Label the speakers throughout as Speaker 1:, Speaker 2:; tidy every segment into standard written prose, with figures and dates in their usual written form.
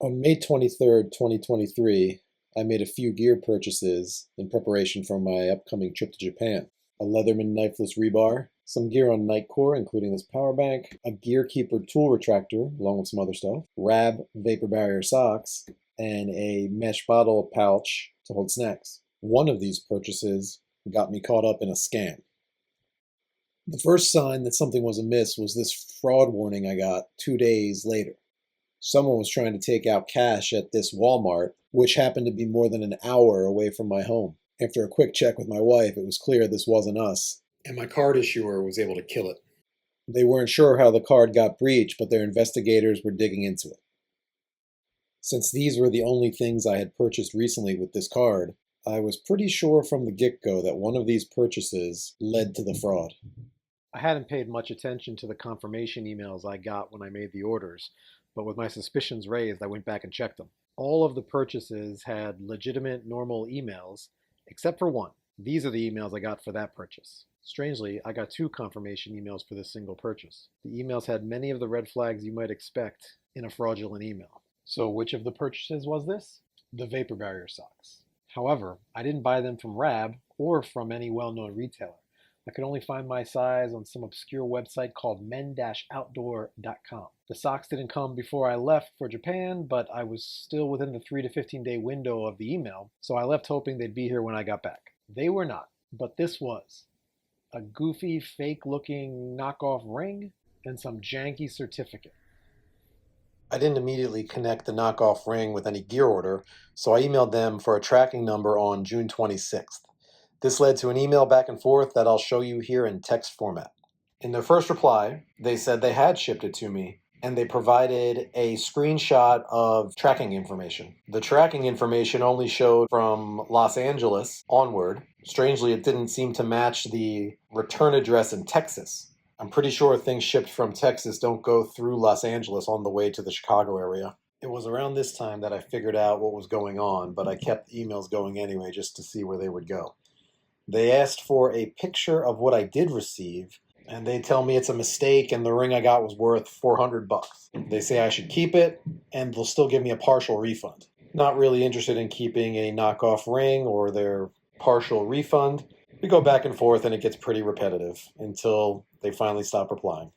Speaker 1: On May 23rd, 2023, I made a few gear purchases in preparation for my upcoming trip to Japan. A Leatherman knifeless rebar, some gear on Nightcore, including this power bank, a Gearkeeper tool retractor, along with some other stuff, Rab vapor barrier socks, and a mesh bottle pouch to hold snacks. One of these purchases got me caught up in a scam. The first sign that something was amiss was this fraud warning I got 2 days later. Someone was trying to take out cash at this Walmart, which happened to be more than an hour away from my home. After a quick check with my wife, it was clear this wasn't us, and my card issuer was able to kill it. They weren't sure how the card got breached, but their investigators were digging into it. Since these were the only things I had purchased recently with this card, I was pretty sure from the get-go that one of these purchases led to the fraud. I hadn't paid much attention to the confirmation emails I got when I made the orders, but with my suspicions raised, I went back and checked them. All of the purchases had legitimate, normal emails, except for one. These are the emails I got for that purchase. Strangely, I got two confirmation emails for this single purchase. The emails had many of the red flags you might expect in a fraudulent email. So which of the purchases was this? The vapor barrier socks. However, I didn't buy them from Rab or from any well-known retailer. I could only find my size on some obscure website called men-outdoor.com. The socks didn't come before I left for Japan, but I was still within the 3 to 15 day window of the email, so I left hoping they'd be here when I got back. They were not, but this was a goofy, fake-looking knockoff ring and some janky certificate. I didn't immediately connect the knockoff ring with any gear order, so I emailed them for a tracking number on June 26th. This led to an email back and forth that I'll show you here in text format. In their first reply, they said they had shipped it to me, and they provided a screenshot of tracking information. The tracking information only showed from Los Angeles onward. Strangely, it didn't seem to match the return address in Texas. I'm pretty sure things shipped from Texas don't go through Los Angeles on the way to the Chicago area. It was around this time that I figured out what was going on, but I kept emails going anyway just to see where they would go. They asked for a picture of what I did receive, and they tell me it's a mistake and the ring I got was worth $400. They say I should keep it, and they'll still give me a partial refund. Not really interested in keeping a knockoff ring or their partial refund. We go back and forth and it gets pretty repetitive until they finally stop replying.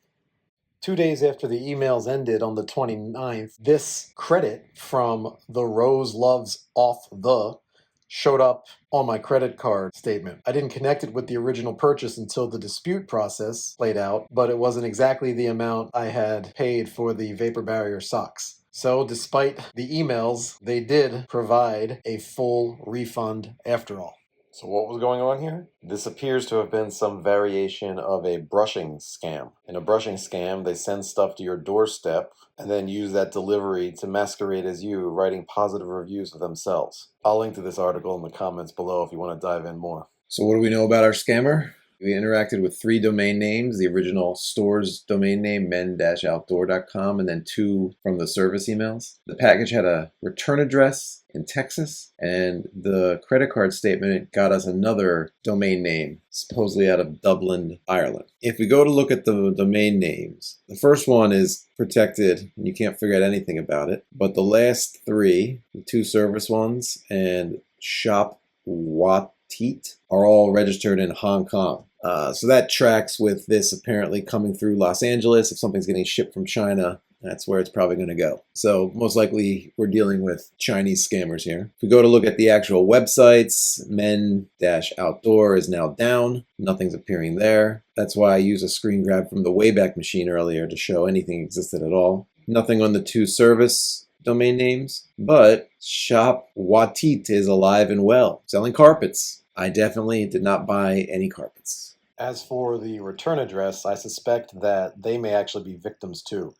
Speaker 1: 2 days after the emails ended on the 29th, this credit from the Rose Loves Off the showed up on my credit card statement. I didn't connect it with the original purchase until the dispute process played out, but it wasn't exactly the amount I had paid for the vapor barrier socks. So despite the emails, they did provide a full refund after all. So what was going on here? This appears to have been some variation of a brushing scam. In a brushing scam, they send stuff to your doorstep and then use that delivery to masquerade as you writing positive reviews of themselves. I'll link to this article in the comments below if you want to dive in more. So what do we know about our scammer? We interacted with 3 domain names, the original store's domain name, men-outdoor.com, and then 2 from the service emails. The package had a return address in Texas, and the credit card statement got us another domain name, supposedly out of Dublin, Ireland. If we go to look at the domain names, the first one is protected, and you can't figure out anything about it, but the last 3, the 2 service ones, and Shop Watit are all registered in Hong Kong. So that tracks with this apparently coming through Los Angeles. If something's getting shipped from China, that's where it's probably going to go. So most likely we're dealing with Chinese scammers here. If we go to look at the actual websites, men-outdoor is now down. Nothing's appearing there. That's why I used a screen grab from the Wayback Machine earlier to show anything existed at all. Nothing on the 2 service domain names, but Shop Watit is alive and well, selling carpets. I definitely did not buy any carpets. As for the return address, I suspect that they may actually be victims too.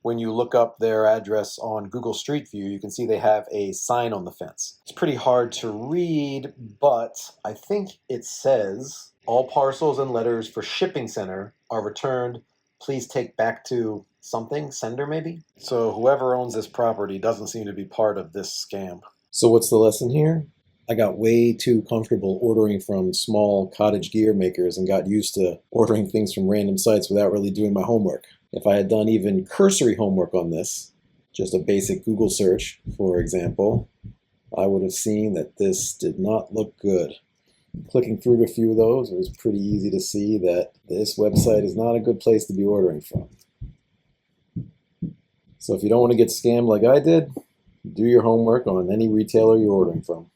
Speaker 1: When you look up their address on Google Street View, you can see they have a sign on the fence. It's pretty hard to read, but I think it says, all parcels and letters for shipping center are returned. Please take back to something, sender maybe? So whoever owns this property doesn't seem to be part of this scam. So what's the lesson here? I got way too comfortable ordering from small cottage gear makers and got used to ordering things from random sites without really doing my homework. If I had done even cursory homework on this, Just a basic Google search, for example, I would have seen that this did not look good. Clicking through to a few of those, it was pretty easy to see that this website is not a good place to be ordering from. So if you don't want to get scammed like I did, do your homework on any retailer you're ordering from.